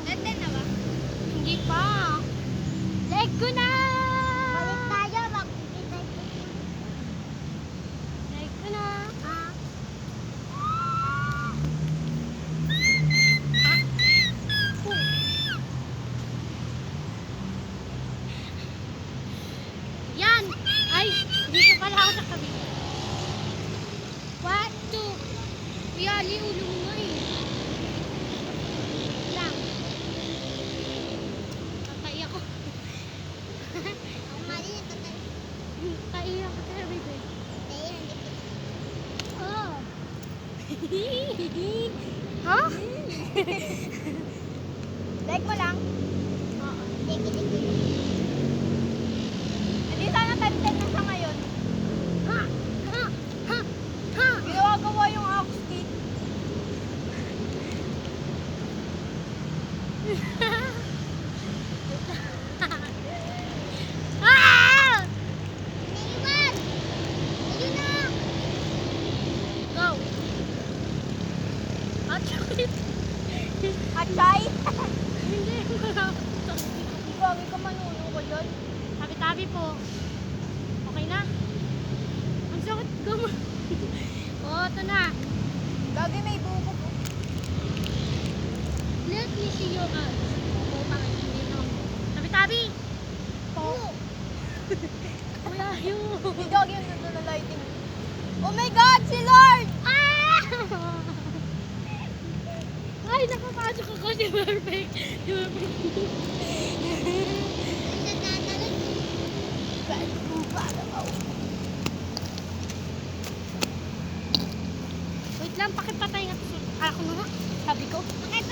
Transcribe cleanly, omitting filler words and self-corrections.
Nandun na ba? Hindi pa. Leg ko na! Balik tayo, makikita ko. Leg ko na. Ah. Yan! Ay, dito pala ako sa kabila. 1, 2. Piyali, ulo mo eh. Lang. Tatay ako. Ang mali yung tatay. Tatay ako sa baby. Tayo, hindi ko. Oh. Ha? Like mo lang. Oo. Diki. Hindi sana time 10 na siya ngayon. Ha? Ha? Ha? Ha? Ginagawa yung ox skate. Ah! Iniwan! Ayun na! Go. At chocolate. Achay! Hindi. Gagi ka manuno ko dyan. Tabi-tabi po. Okay na? Ang sakit gama. Oh, ito na. Gagi may buko ko. Let me see your eyes. Oh, bakit hindi no? Tabi-tabi. Oo. Wala yun. Hindi gagi yung nandun na lighting. Oh my God! Si Lord! Ah! Ay, nakapasok ako si Perfect. Si Perfect. Wait lang, pakipatay nga. Ako na nga. Sabi ko, bakit